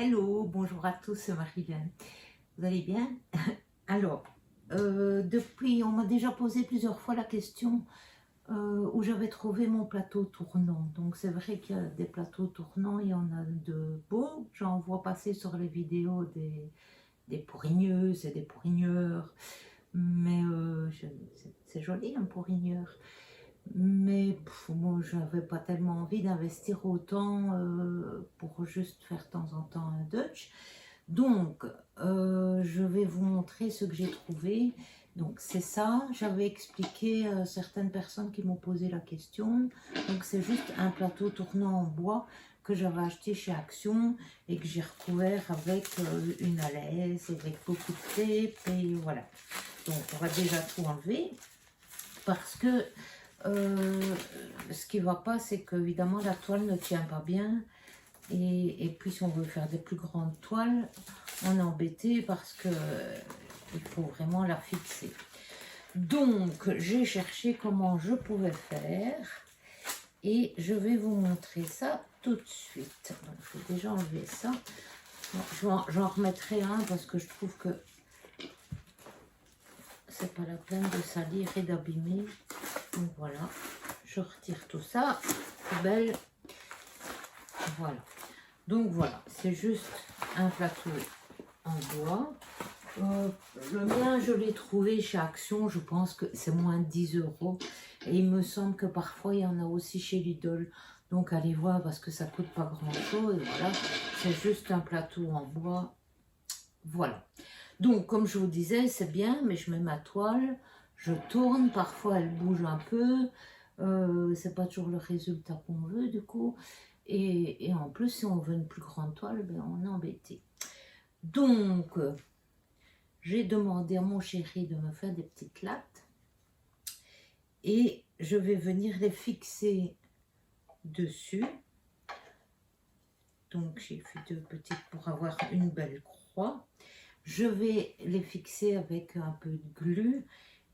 Hello, bonjour à tous, c'est Marie-Vienne. Vous allez bien? Alors, depuis, on m'a déjà posé plusieurs fois la question où j'avais trouvé mon plateau tournant. Donc, c'est vrai qu'il y a des plateaux tournants, il y en a de beaux. J'en vois passer sur les vidéos des pourrigneuses et des pourrigneurs. Mais c'est joli, un pourrigneur. Mais moi, je n'avais pas tellement envie d'investir autant pour juste faire de temps en temps un Dutch. Donc, je vais vous montrer ce que j'ai trouvé. Donc, c'est ça. J'avais expliqué à certaines personnes qui m'ont posé la question. Donc, c'est juste un plateau tournant en bois que j'avais acheté chez Action et que j'ai recouvert avec une alaise, avec beaucoup de tape et voilà. Donc, on va déjà tout enlever parce que ce qui ne va pas, c'est qu'évidemment, la toile ne tient pas bien. Et puis, si on veut faire des plus grandes toiles, on est embêté parce que il faut vraiment la fixer. Donc, j'ai cherché comment je pouvais faire et je vais vous montrer ça tout de suite. Donc, je vais déjà enlever ça. J'en remettrai un parce que je trouve que c'est pas la peine de salir et d'abîmer. Donc voilà, je retire tout ça, poubelle. Voilà. Donc voilà, c'est juste un plateau en bois. Le mien, je l'ai trouvé chez Action, je pense que c'est moins de 10 €. Et il me semble que parfois, il y en a aussi chez Lidl. Donc allez voir parce que ça ne coûte pas grand-chose. Et voilà, c'est juste un plateau en bois. Voilà. Donc, comme je vous disais, c'est bien, mais je mets ma toile, je tourne, parfois elle bouge un peu. C'est pas toujours le résultat qu'on veut, du coup. Et en plus, si on veut une plus grande toile, ben, on est embêté. Donc, j'ai demandé à mon chéri de me faire des petites lattes et je vais venir les fixer dessus. Donc j'ai fait deux petites pour avoir une belle croix. Je vais les fixer avec un peu de glu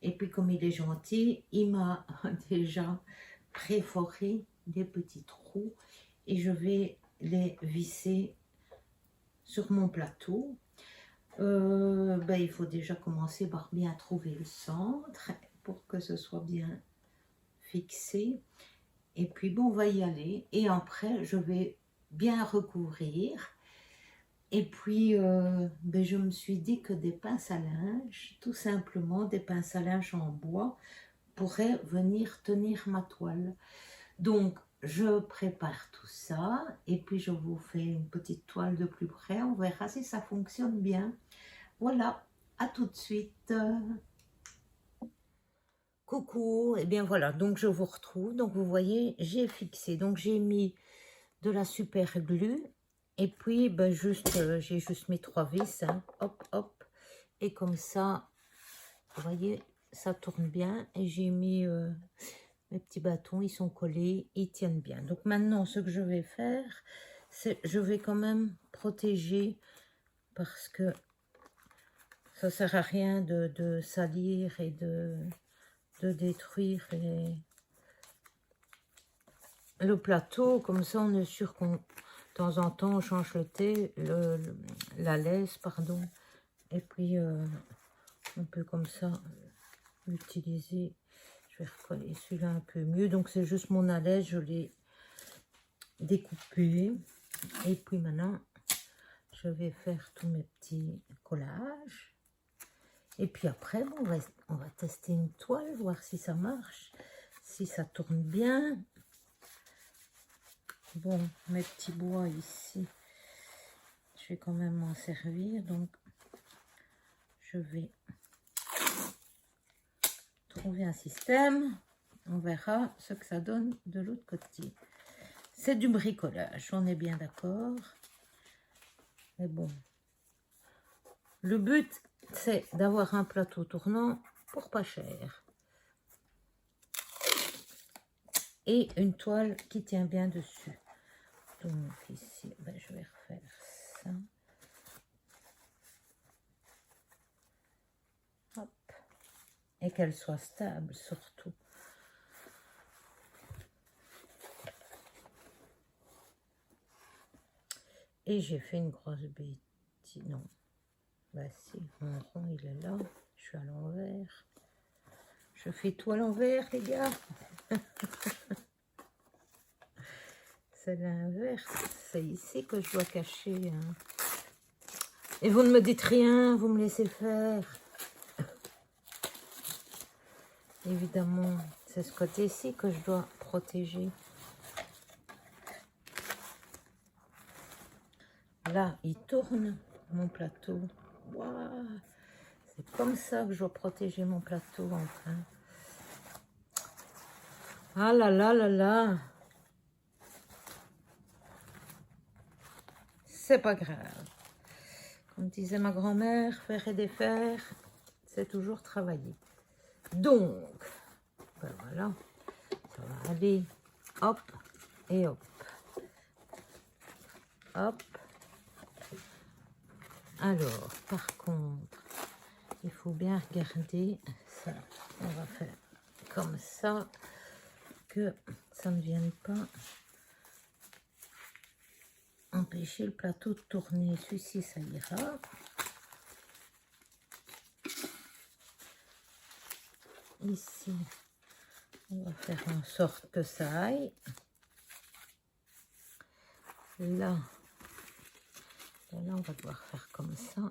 et puis comme il est gentil, il m'a déjà préforé des petits trous et je vais les visser sur mon plateau. Il faut déjà commencer par bien trouver le centre pour que ce soit bien fixé. Et puis bon, on va y aller. Et après, je vais bien recouvrir. Et puis, je me suis dit que des pinces à linge, tout simplement des pinces à linge en bois, pourraient venir tenir ma toile. Donc, je prépare tout ça et puis je vous fais une petite toile de plus près. On verra si ça fonctionne bien. Voilà, à tout de suite. Coucou, et bien voilà, donc je vous retrouve. Donc vous voyez, j'ai fixé, donc j'ai mis de la super glue et puis j'ai juste mis 3 vis, hein. Hop, hop, et comme ça, vous voyez, ça tourne bien et j'ai mis mes petits bâtons, ils sont collés, ils tiennent bien. Donc maintenant, ce que je vais faire, c'est je vais quand même protéger parce que ça sert à rien de salir et de détruire le plateau. Comme ça, on est sûr qu'on, de temps en temps, on change la laisse, pardon. Et puis, on peut comme ça l'utiliser. Je vais recoller celui-là un peu mieux. Donc, c'est juste mon alaise, je l'ai découpé. Et puis maintenant, je vais faire tous mes petits collages. Et puis après, bon, on va tester une toile, voir si ça marche, si ça tourne bien. Bon, mes petits bois ici, je vais quand même m'en servir. Donc, je vais trouver un système. On verra ce que ça donne de l'autre côté. C'est du bricolage, on est bien d'accord. Mais bon, le but, c'est d'avoir un plateau tournant pour pas cher. Et une toile qui tient bien dessus. Donc ici, je vais refaire ça. Hop. Et qu'elle soit stable surtout. Et j'ai fait une grosse bêtise. Non. Bah si, mon rond il est là. Je suis à l'envers. Je fais tout à l'envers, les gars. C'est l'inverse. C'est ici que je dois cacher. Hein. Et vous ne me dites rien, vous me laissez faire. Évidemment, c'est ce côté-ci que je dois protéger. Là, il tourne, mon plateau. Waouh, c'est comme ça que je dois protéger mon plateau, enfin. Ah là là là là. C'est pas grave. Comme disait ma grand-mère, faire et défaire, c'est toujours travailler. Donc, ben voilà, ça va aller, hop, et hop. Hop. Alors, par contre, il faut bien regarder ça. On va faire comme ça, que ça ne vienne pas empêcher le plateau de tourner. Celui-ci, ça ira. Ici, on va faire en sorte que ça aille. Là, et là, on va devoir faire comme ça,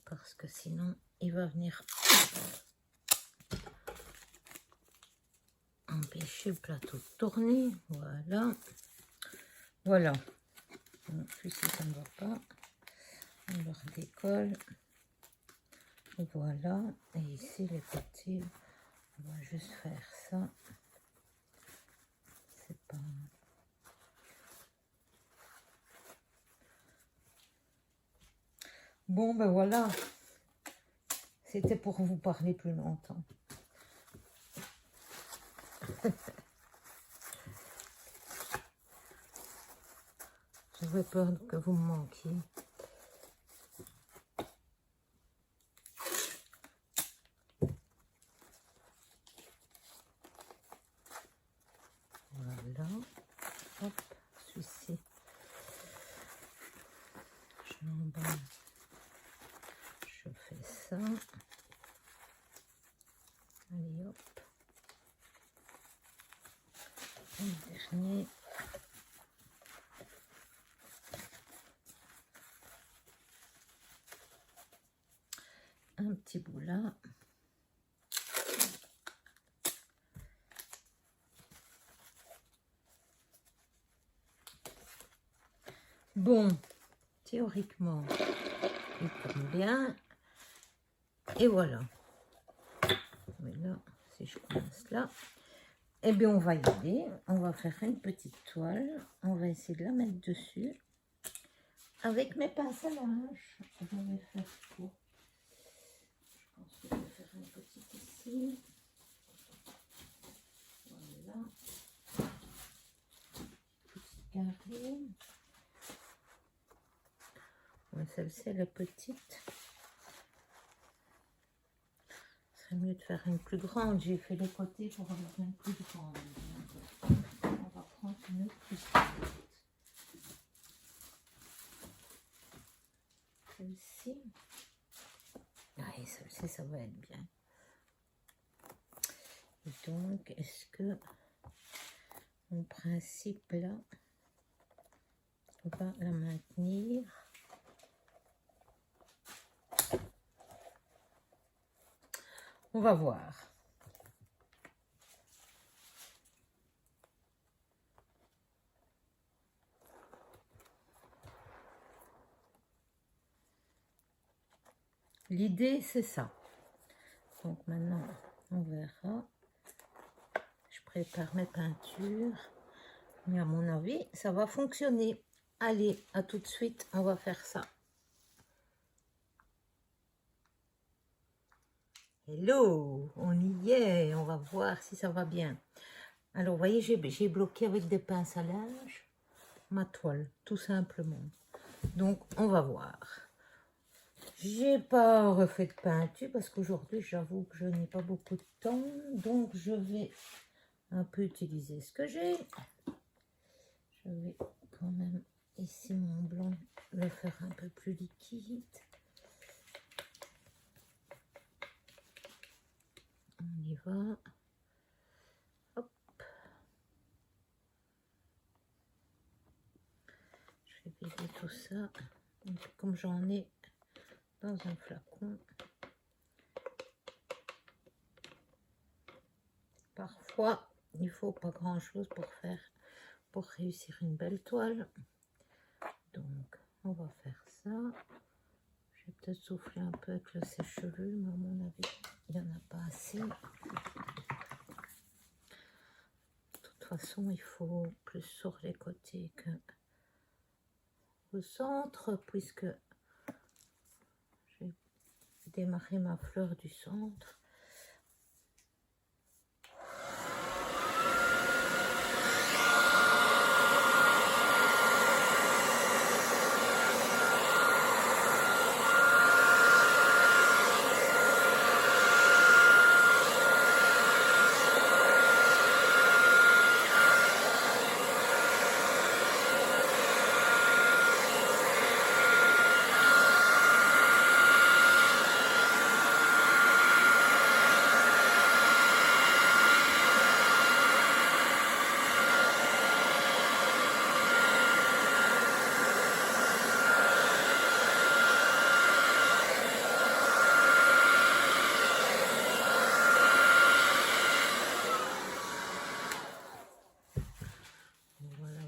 parce que sinon, il va venir empêcher le plateau de tourner. Voilà. Voilà. Celui-ci, ça ne va pas. On le redécolle. Voilà. Et ici, les côtés, on va juste faire ça. C'est pas... Bon, ben voilà. C'était pour vous parler plus longtemps. J'avais peur que vous me manquiez. Voilà. Hop, celui-ci. Je l'emballe. Je fais ça. Allez, hop. Le dernier. Un petit bout là. Bon, théoriquement, il tourne bien. Et voilà. Mais là, si je commence là, eh bien, on va y aller. On va faire une petite toile. On va essayer de la mettre dessus. Avec mes pinces à linge. Je vais faire quoi? Je pense que je vais faire une petite ici. Voilà. Petite carré. Ouais, celle-ci, elle est petite. Ce serait mieux de faire une plus grande. J'ai fait les côtés pour avoir une plus grande. On va prendre une plus petite. Celle-ci. Oui, celle-ci, ça va être bien. Et donc, est-ce que mon principe là, on va la maintenir? On va voir. L'idée, c'est ça. Donc maintenant, on verra. Je prépare mes peintures. Mais à mon avis, ça va fonctionner. Allez, à tout de suite, on va faire ça. Hello, on y est. On va voir si ça va bien. Alors, vous voyez, j'ai bloqué avec des pinces à linge ma toile, tout simplement. Donc, on va voir. J'ai pas refait de peinture parce qu'aujourd'hui, j'avoue que je n'ai pas beaucoup de temps. Donc, je vais un peu utiliser ce que j'ai. Je vais quand même ici mon blanc, le faire un peu plus liquide. On y va. Hop. Je vais vider tout ça. Donc, comme j'en ai dans un flacon. Parfois, il faut pas grand chose pour réussir une belle toile. Donc, on va faire ça. Je vais peut-être souffler un peu avec le sèche-cheveux, mais à mon avis, il n'y en a pas assez. De toute façon, il faut plus sur les côtés que au centre, puisque j'ai démarré ma fleur du centre.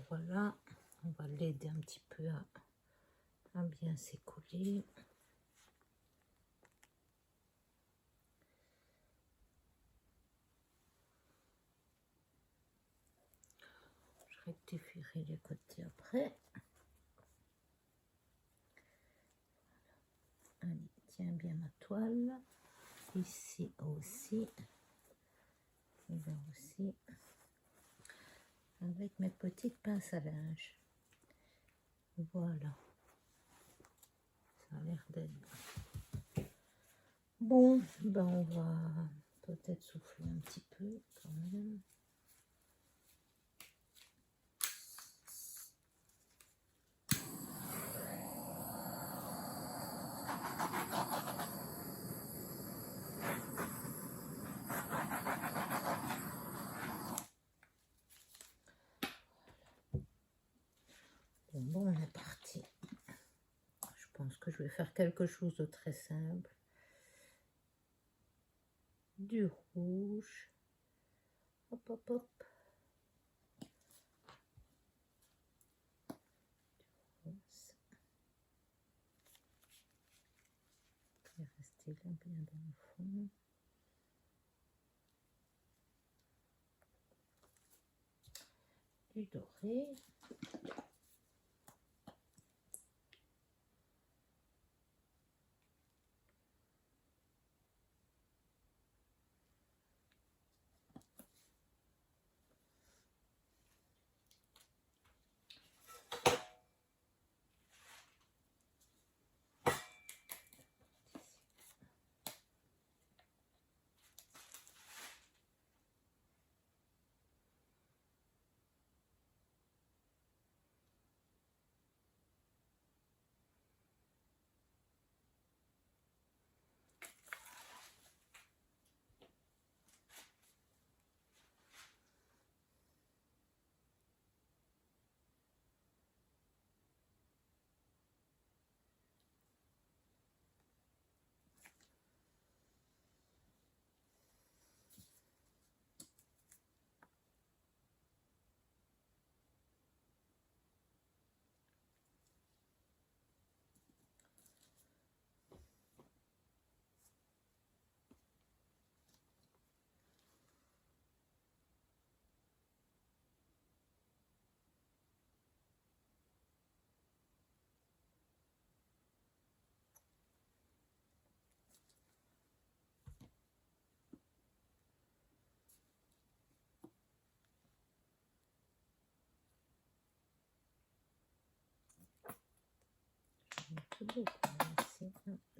Voilà, on va l'aider un petit peu à bien s'écouler. Je rectifierai les côtés après. Allez, tiens bien ma toile. Ici aussi. Et là aussi. Avec mes petites pinces à linge. Voilà. Ça a l'air d'être bon. Ben on va peut-être souffler un petit peu quand même. Bon, on est parti. Je pense que je vais faire quelque chose de très simple. Du rouge. Hop, hop, hop. Du rose. Je vais rester là bien dans le fond. Du doré.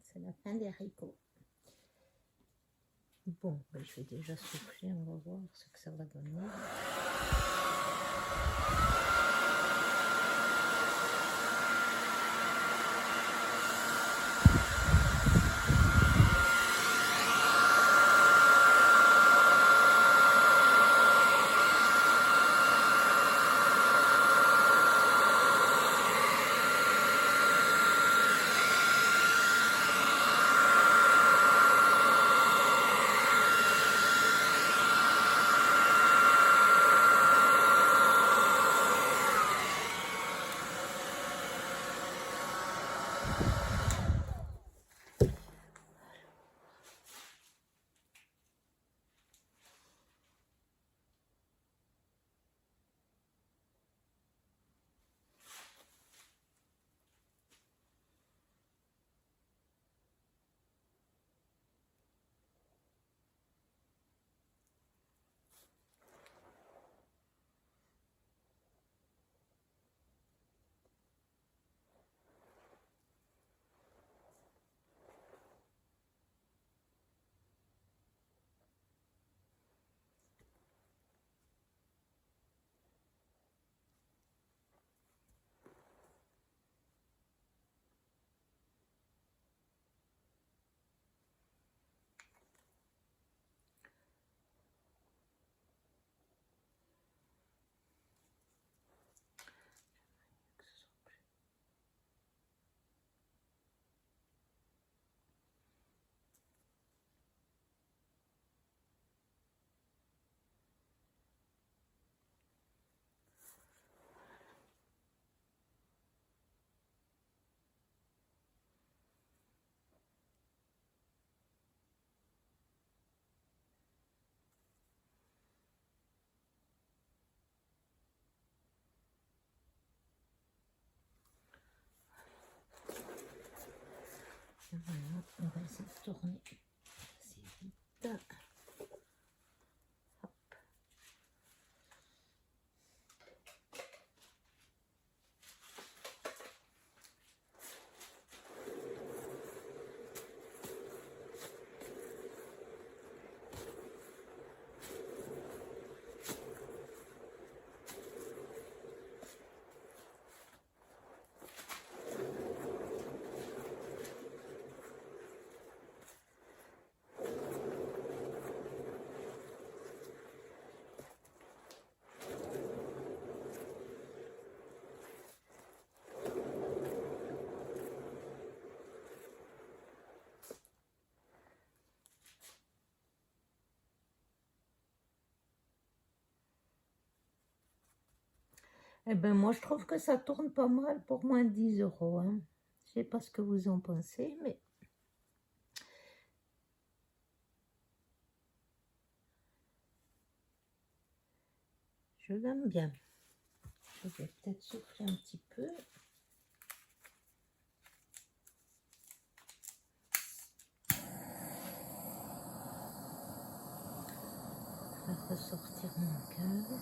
C'est la fin des haricots. Bon, ben je vais déjà souffler, on va voir ce que ça va donner. Voilà, on va essayer de tourner assez vite. Hop. Eh ben moi je trouve que ça tourne pas mal pour moins de 10 euros. Hein. Je sais pas ce que vous en pensez, mais je l'aime bien. Je vais peut-être souffler un petit peu. Je vais ressortir mon cœur.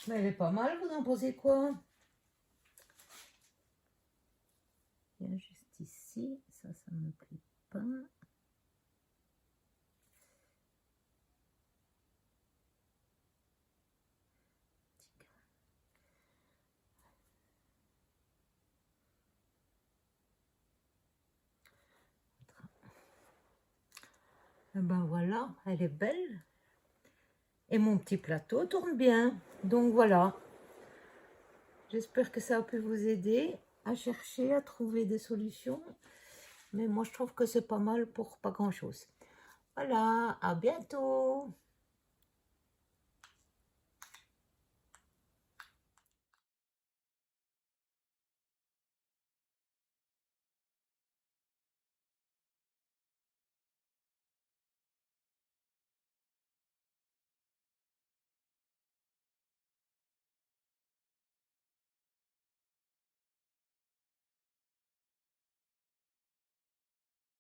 Mais elle est pas mal, vous en pensez quoi? Bien juste ici, ça me plaît pas. Et ben voilà, elle est belle. Et mon petit plateau tourne bien. Donc voilà. J'espère que ça a pu vous aider à chercher, à trouver des solutions. Mais moi, je trouve que c'est pas mal pour pas grand-chose. Voilà, à bientôt.